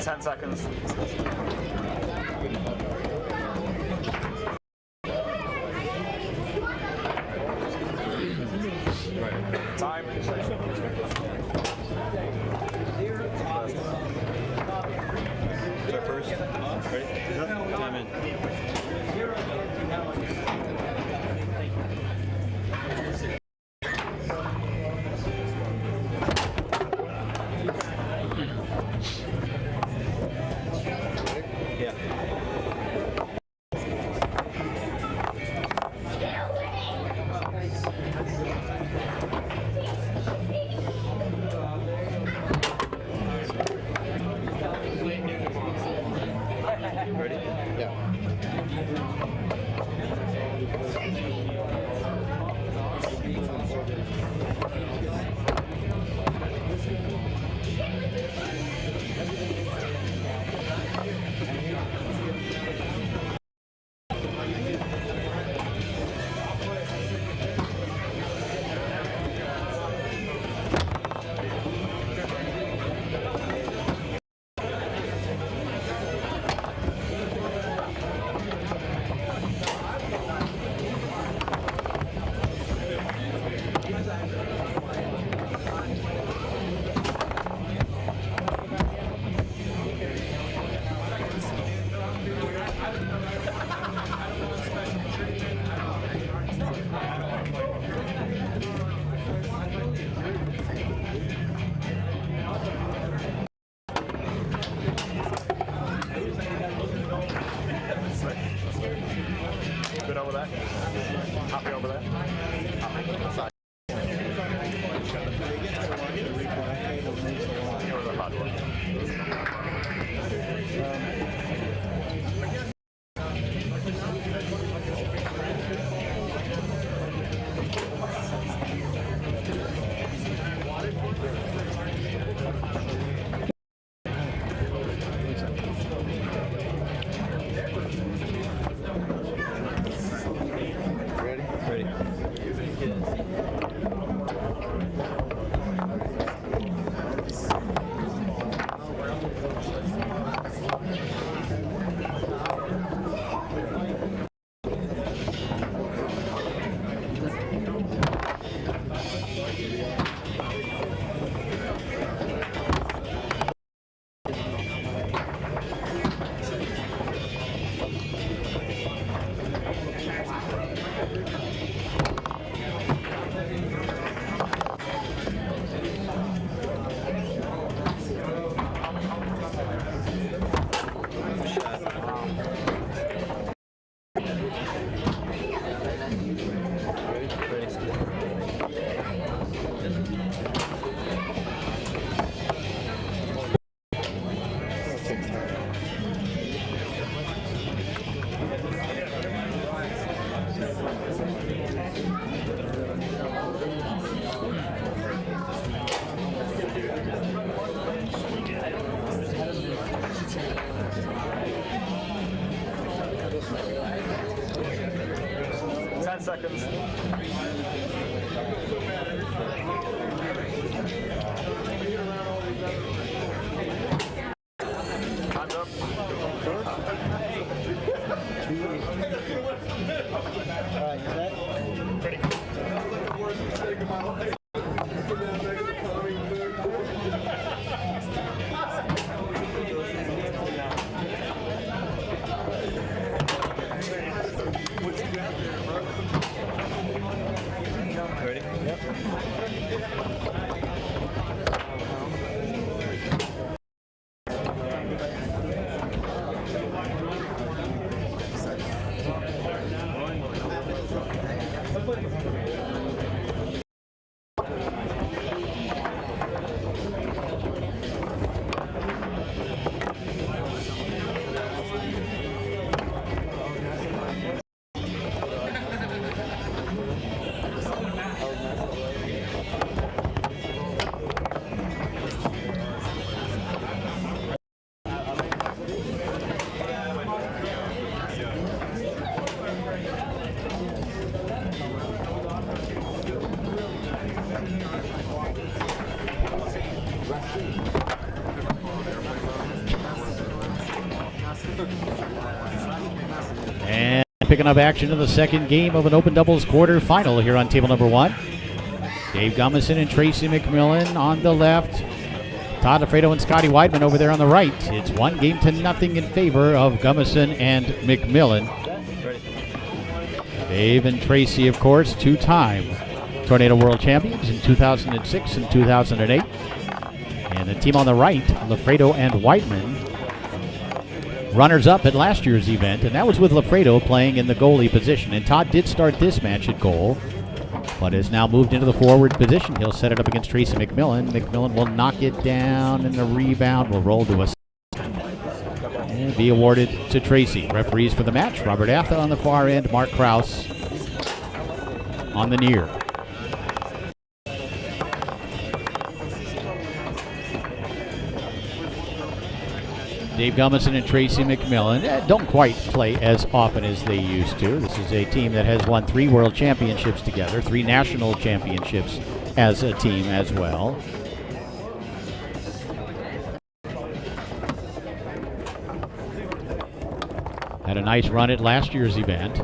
10 seconds. Time. Start first. Ready? Time in. Ready? Yeah. Ready. Seconds. Time's up. Alright, set. Ready. Ready? Yep. And picking up action in the second game of an open doubles quarterfinal here on table number 1. Dave Gummeson and Tracy McMillan on the left. Todd Loffredo and Scotty WYDMAN over there on the right. It's 1-0 in favor of Gummeson and McMillan. Dave and Tracy, of course, 2-time Tornado World Champions in 2006 and 2008. And the team on the right, Loffredo and WYDMAN, runners-up at last year's event, and that was with Loffredo playing in the goalie position. And Todd did start this match at goal, but has now moved into the forward position. He'll set it up against Tracy McMillan. McMillan will knock it down, and the rebound will roll to a and be awarded to Tracy. Referees for the match, Robert Atha on the far end, Mark Krause on the near. Dave Gummeson and Tracy McMillan don't quite play as often as they used to. This is a team that has won 3 world championships together, 3 national championships as a team as well. Had a nice run at last year's event.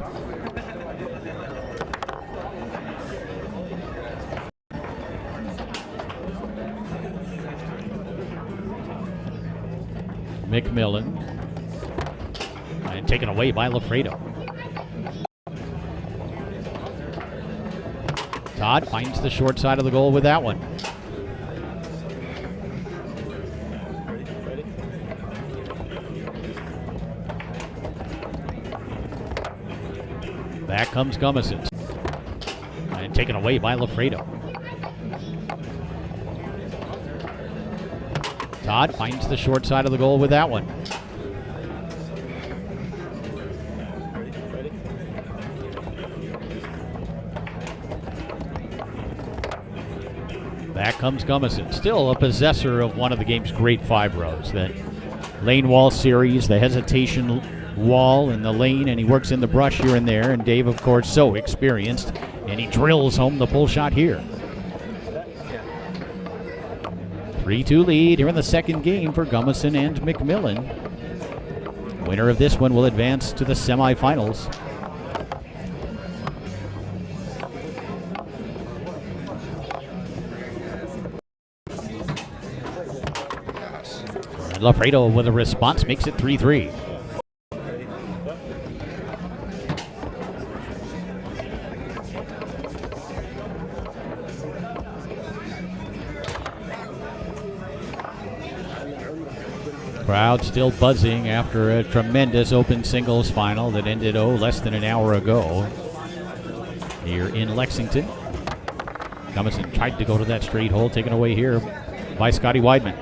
McMillan, and taken away by Loffredo. Todd finds the short side of the goal with that one. Back comes Gummeson, and taken away by Loffredo. Todd finds the short side of the goal with that one. Back comes Gummeson, still a possessor of one of the game's great 5 rows. That lane wall series, the hesitation wall in the lane, and he works in the brush here and there. And Dave, of course, so experienced, and he drills home the pull shot here. 3-2 lead here in the second game for Gummison and McMillan. Winner of this one will advance to the semifinals. And Loffredo with a response makes it 3-3. Crowd still buzzing after a tremendous open singles final that ended, less than an hour ago here in Lexington. Gummison tried to go to that straight hole, taken away here by Scotty WYDMAN.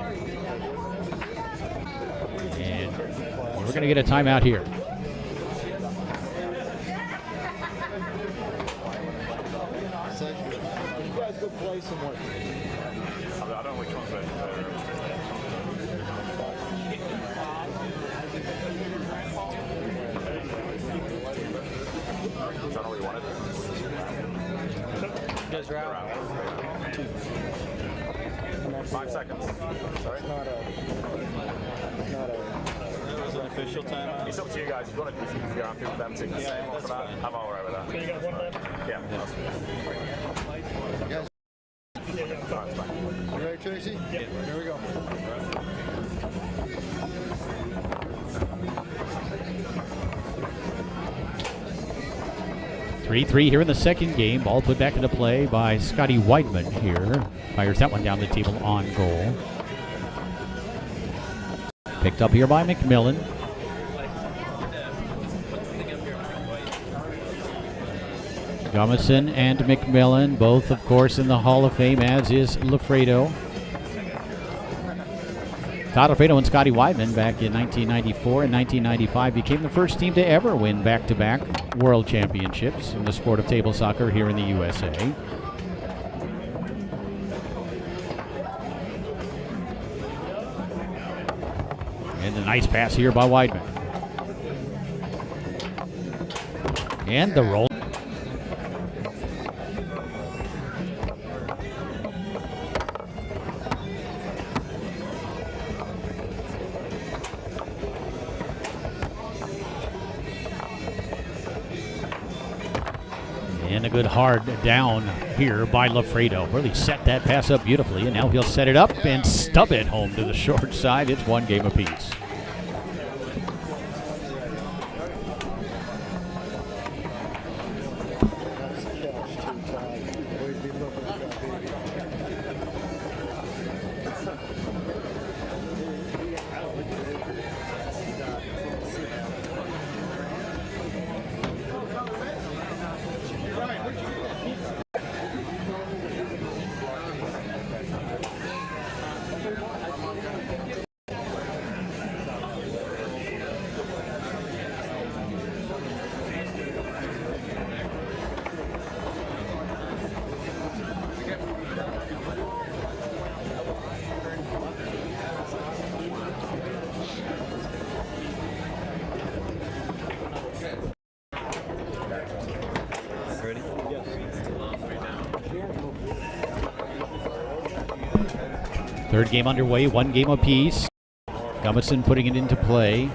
And we're going to get a timeout here. You guys go play some more. I don't know which one's better. Is that all you wanted? You guys are out. 5 seconds. Sorry? That was an official timeout. It's up to you guys. If you're happy with them taking the same one for that, I'm all right with that. So you got one left? Yeah. Guys, No, it's fine. you ready, Tracy? Yeah. Here we go. 3-3 here in the second game. Ball put back into play by Scotty WYDMAN here. Fires that one down the table on goal. Picked up here by McMillan. Gummison and McMillan, both, of course, in the Hall of Fame, as is Loffredo. Todd Loffredo and Scotty WYDMAN back in 1994 and 1995 became the first team to ever win back-to-back world championships in the sport of table soccer here in the USA. And a nice pass here by WYDMAN. And the roll. And a good hard down here by Loffredo. Really set that pass up beautifully, and now he'll set it up and stub it home to the short side. It's one game apiece. Third game underway, one game apiece. Gummison putting it into play.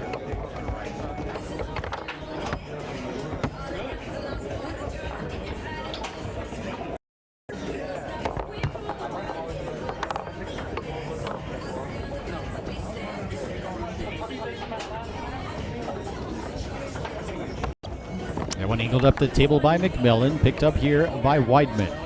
That one angled up the table by McMillan, picked up here by WYDMAN.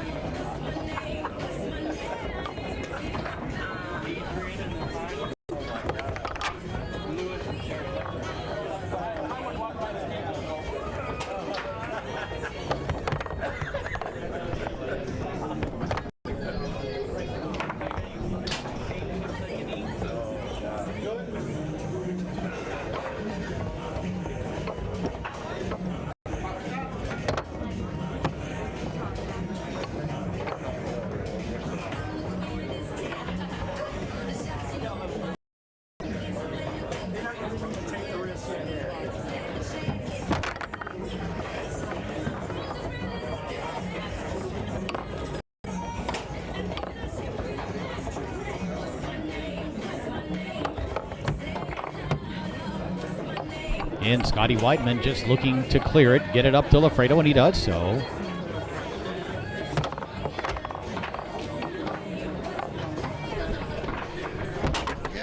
And Scotty WYDMAN just looking to clear it, get it up to Loffredo, and he does so.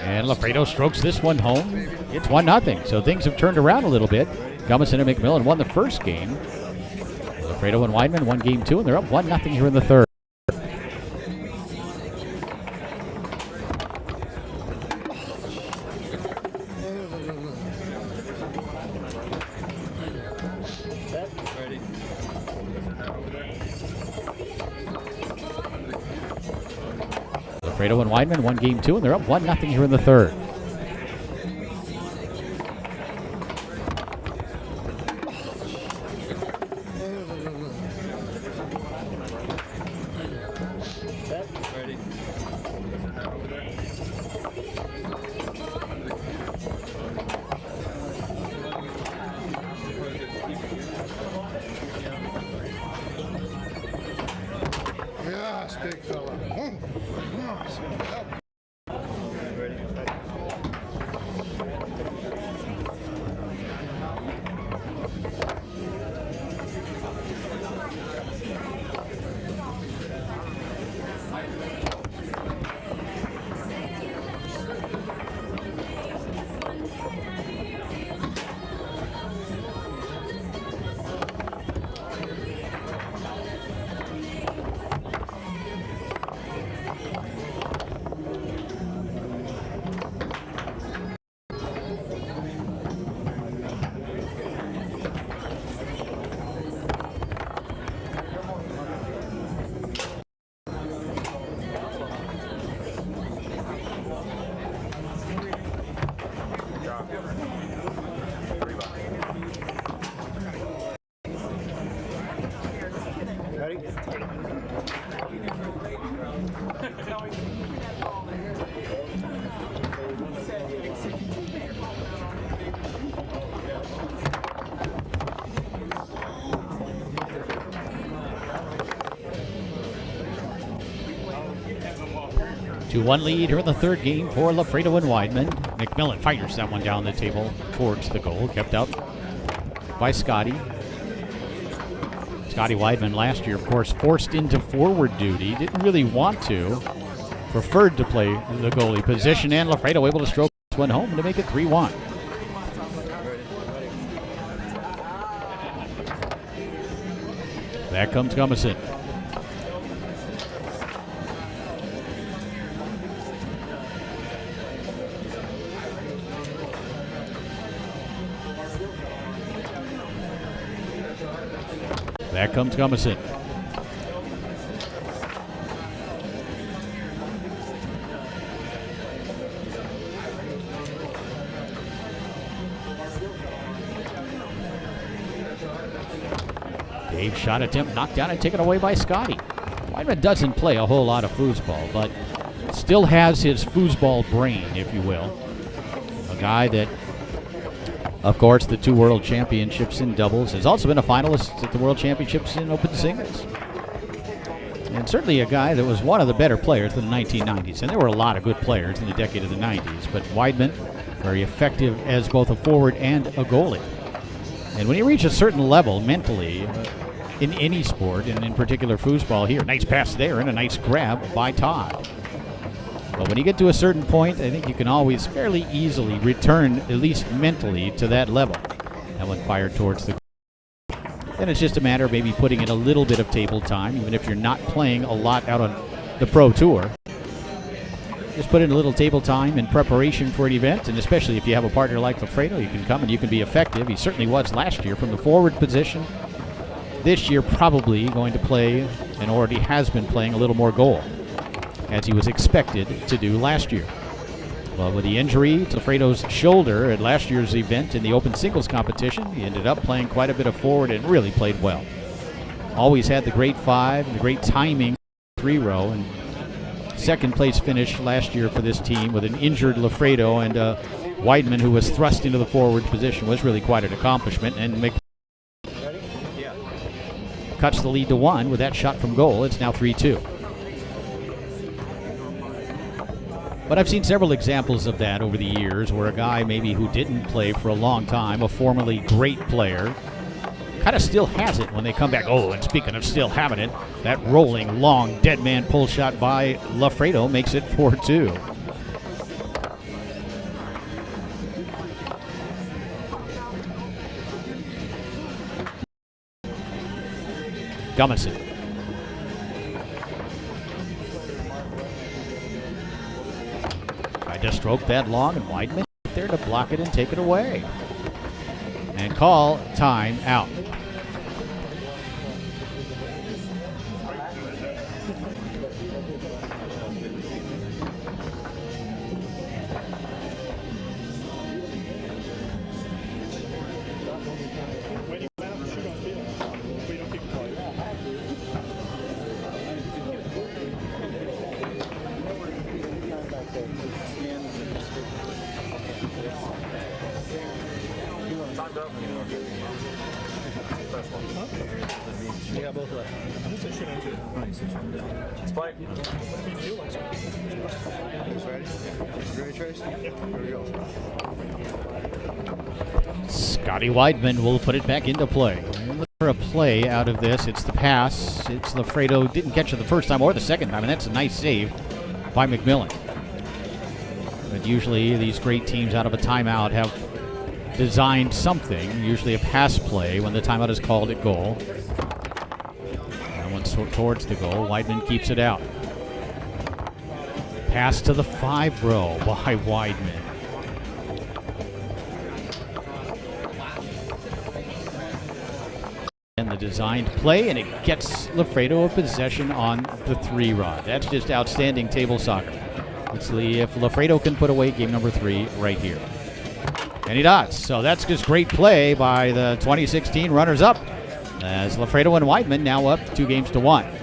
And Loffredo strokes this one home. It's 1-0, so things have turned around a little bit. Gummeson and McMillan won the first game. Loffredo and WYDMAN won game 2, and they're up 1-0 here in the third. Loffredo and WYDMAN won game 2, and they're up 1-0 here in the third. Yes, big fella. Ready? 2-1 lead here in the third game for Loffredo and WYDMAN. McMillan fires that one down the table towards the goal, kept out by Scotty. Scotty WYDMAN last year, of course, forced into forward duty. Didn't really want to. Preferred to play the goalie position, and Loffredo able to stroke this one home to make it 3-1. Back comes Gummeson. Back comes Gummeson. Dave shot attempt knocked down and taken away by Scotty. WYDMAN doesn't play a whole lot of foosball, but still has his foosball brain, if you will. A guy that, of course, the 2 World Championships in doubles, has also been a finalist at the World Championships in open singles. And certainly a guy that was one of the better players in the 1990s. And there were a lot of good players in the decade of the 90s, but WYDMAN, very effective as both a forward and a goalie. And when you reach a certain level mentally, in any sport, and in particular foosball here, nice pass there and a nice grab by Todd. But when you get to a certain point, I think you can always fairly easily return, at least mentally, to that level. That one fired towards the goal. Then it's just a matter of maybe putting in a little bit of table time, even if you're not playing a lot out on the Pro Tour. Just put in a little table time in preparation for an event, and especially if you have a partner like Loffredo, you can come and you can be effective. He certainly was last year from the forward position. This year probably going to play, and already has been playing, a little more goal, as he was expected to do last year. Well, with the injury to Loffredo's shoulder at last year's event in the open singles competition, he ended up playing quite a bit of forward and really played well. Always had the great 5 and the great timing 3-row, and second place finish last year for this team with an injured Loffredo and WYDMAN, who was thrust into the forward position, was really quite an accomplishment. And cuts the lead to 1 with that shot from goal. It's now 3-2. But I've seen several examples of that over the years where a guy maybe who didn't play for a long time, a formerly great player, kind of still has it when they come back. Oh, and speaking of still having it, that rolling, long, dead man pull shot by Loffredo makes it 4-2. Gummison. Tried to stroke that long, and WYDMAN there to block it and take it away. And call time out. Time's up. You got both left. Let's play. Ready, Trace? Here we go. Scotty WYDMAN will put it back into play. Look for a play out of this. It's the pass. It's Loffredo. Didn't catch it the first time or the second time, and that's a nice save by McMillan. But usually these great teams out of a timeout have designed something, usually a pass play when the timeout is called at goal. That one's towards the goal. WYDMAN keeps it out. Pass to the 5-row by WYDMAN. And the designed play, and it gets Loffredo a possession on the 3-rod. That's just outstanding table soccer. Let's see if Loffredo can put away game number 3 right here. And he does. So that's just great play by the 2016 runners-up, as Loffredo and WYDMAN now up 2-1.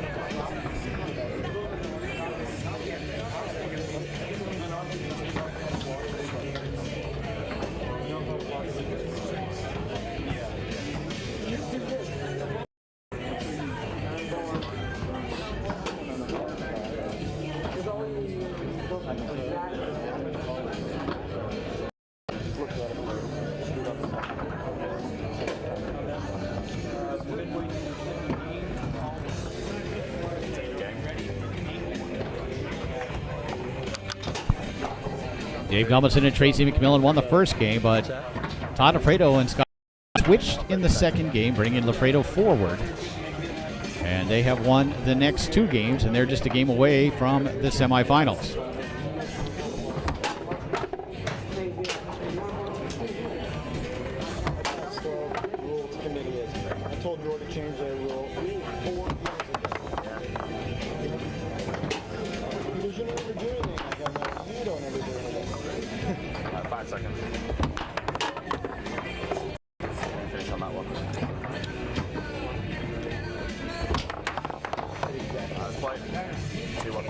Dave Gummison and Tracy McMillan won the first game, but TODD LOFFREDO and Scott switched in the second game, bringing Loffredo forward. And they have won the next 2 games, and they're just a game away from the semifinals. I told Roy to change that rule 4 years ago. Because you never do anything like that. You don't ever do anything. 5 seconds. Finish on that one. Let's play. See what.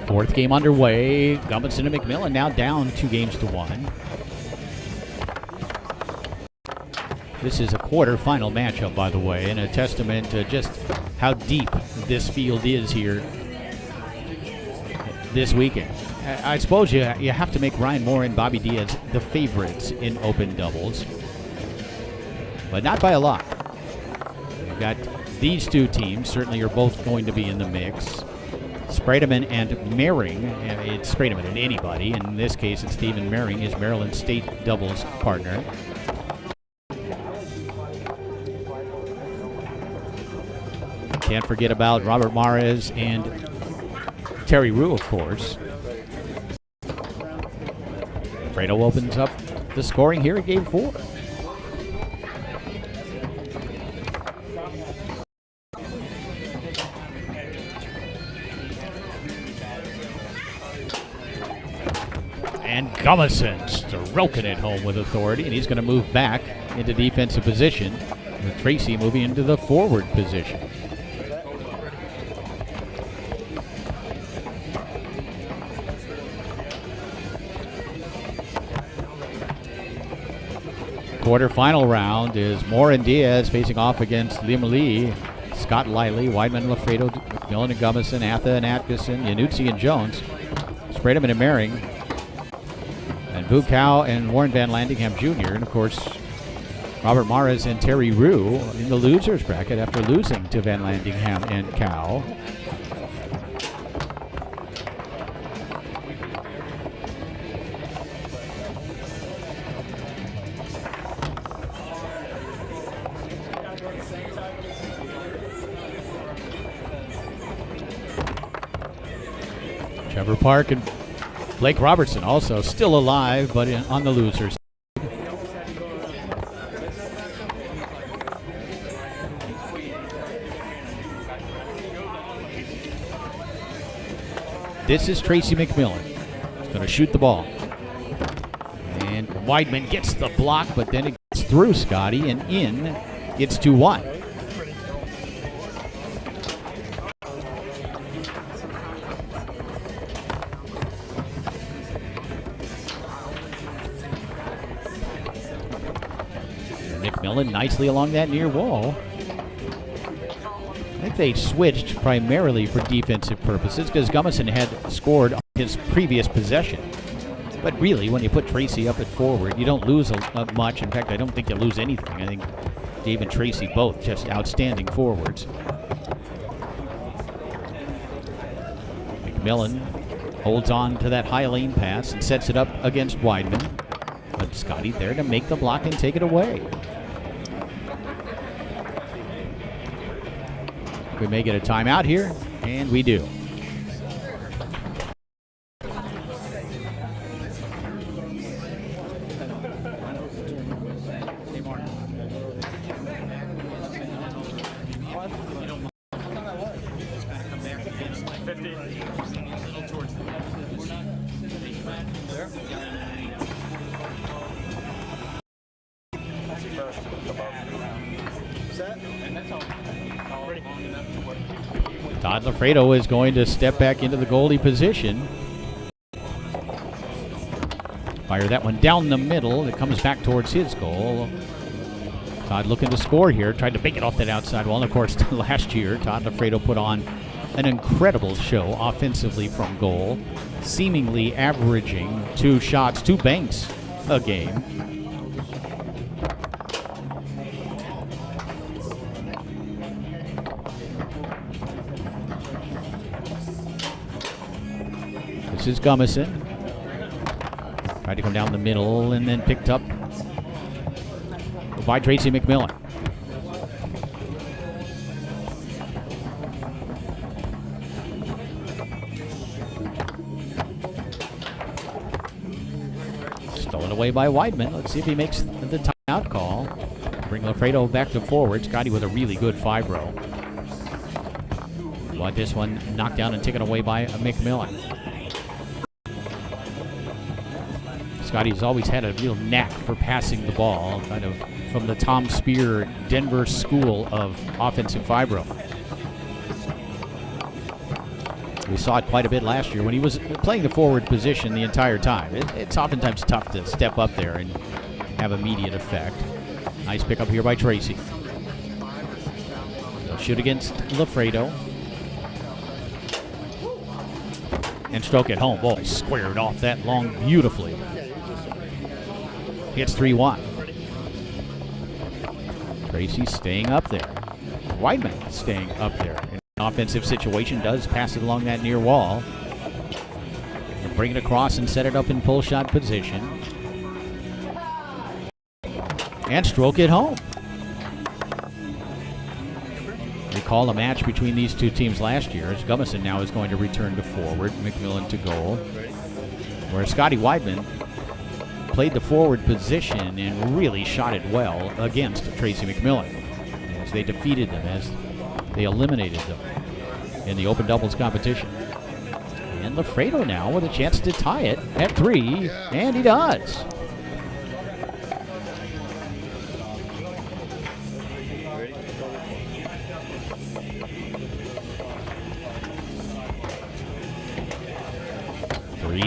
Fourth game underway. Gummison and McMillan now down 2-1. This is a quarter-final matchup, by the way, and a testament to just how deep this field is here this weekend. I suppose you have to make Ryan Moore and Bobby Diaz the favorites in open doubles, but not by a lot. You've got these 2 teams certainly are both going to be in the mix. Sprademan and Mehring, and it's Sprademan and anybody. In this case, it's Stephen Mehring, his Maryland State doubles partner. Can't forget about Robert Mares and Terry Rue, of course. Fredo opens up the scoring here at game 4. And Gummison stroking it home with authority, and he's going to move back into defensive position, with Tracy moving into the forward position. Quarterfinal round is Moore and Diaz facing off against Lim Lee, Scott Lively, Weidman, Loffredo, McMillan and Gummison, Atha and Atkinson, Yanutzi and Jones, Sprademan and Mehring, and Bukow and Warren Van Landingham Jr., and of course Robert Mares and Terry Rue in the losers bracket after losing to Van Landingham and Cow. Trevor Park and Blake Robertson also still alive, but on the losers. This is Tracy McMillan. He's going to shoot the ball. And Weidman gets the block, but then it gets through Scotty, and in. It's 2-1. McMillan nicely along that near wall. I think they switched primarily for defensive purposes because Gummison had scored on his previous possession. But really, when you put Tracy up at forward, you don't lose much. In fact, I don't think you lose anything. I think Dave and Tracy both just outstanding forwards. McMillan holds on to that high lane pass and sets it up against Weidman. But Scotty there to make the block and take it away. We may get a timeout here, and we do. TODD LOFFREDO is going to step back into the goalie position. Fire that one down the middle. It comes back towards his goal. TODD looking to score here. Tried to make it off that outside wall. And of course, last year, TODD LOFFREDO put on an incredible show offensively from goal, seemingly averaging 2 shots, 2 banks a game. This is Gummison. Tried to come down the middle and then picked up by Tracy McMillan. Stolen away by Weidman. Let's see if he makes the timeout call. Bring LOFFREDO back to forward. Scotty with a really good 5-row. But this one knocked down and taken away by McMillan. Scotty's always had a real knack for passing the ball, kind of from the Tom Spear Denver school of offensive 5-row. We saw it quite a bit last year when he was playing the forward position the entire time. It's oftentimes tough to step up there and have immediate effect. Nice pickup here by Tracy. They'll shoot against LOFFREDO. And stroke it home. Ball squared off that long beautifully. It's 3-1. Tracy staying up there. Weidman staying up there. In an offensive situation, does pass it along that near wall. And bring it across and set it up in pull shot position. And stroke it home. Recall a match between these two teams last year as Gummison now is going to return to forward, McMillan to goal. Where Scotty Weidman played the forward position and really shot it well against Tracy McMillan as they defeated them, as they eliminated them in the open doubles competition. And LOFFREDO now with a chance to tie it at 3, and he does.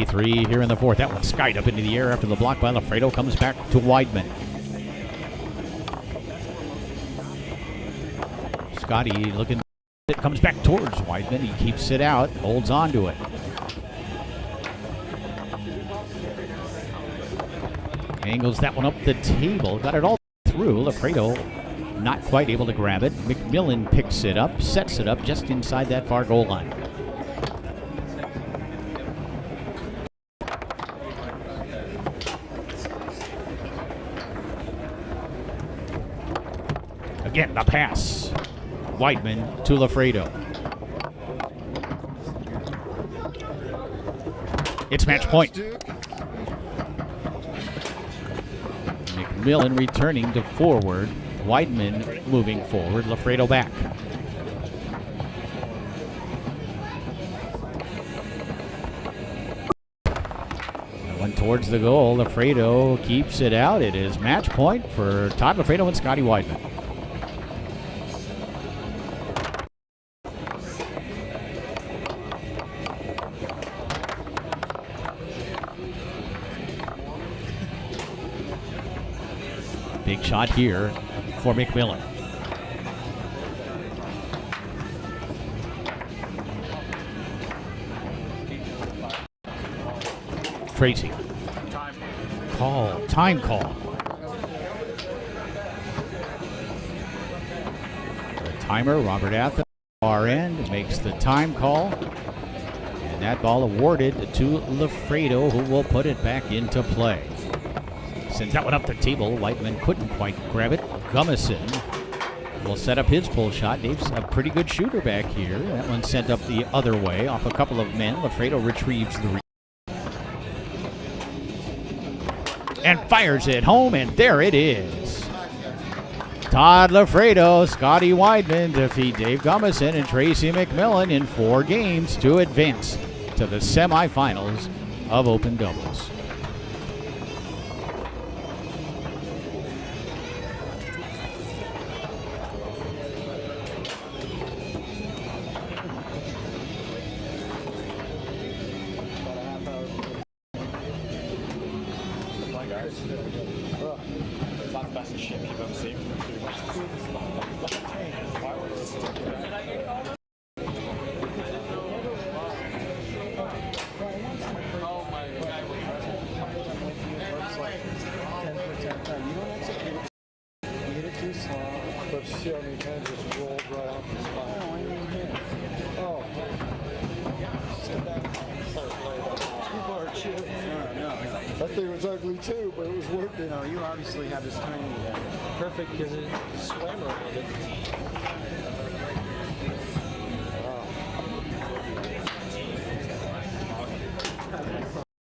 Three here in the fourth. That one skied up into the air after the block by LOFFREDO. Comes back to Weidman. Scotty looking. It comes back towards Weidman. He keeps it out, holds on to it. Angles that one up the table. Got it all through. Loffredo not quite able to grab it. McMillan picks it up, sets it up just inside that far goal line. Again, the pass. Weidman to Loffredo. It's match point. McMillan returning to forward. Weidman moving forward. Loffredo back. One towards the goal. Loffredo keeps it out. It is match point for Todd Loffredo and Scotty Weidman. Big shot here for McMillan. Tracy. Time call. The timer, Robert Athen, far end, makes the time call. And that ball awarded to Loffredo, who will put it back into play. Sends that one up the table. Weidman couldn't quite grab it. Gummison will set up his pull shot. Dave's a pretty good shooter back here. That one sent up the other way off a couple of men. Loffredo retrieves the and fires it home, and there it is. Todd Loffredo, Scotty Weidman defeat Dave Gummison and Tracy McMillan in 4 games to advance to the semifinals of Open Doubles. It's not the best shit you've ever seen. But see how many times it's rolled right off the spine. Oh. That thing was ugly too, but it was working. No, you obviously have this tiny perfect because it swam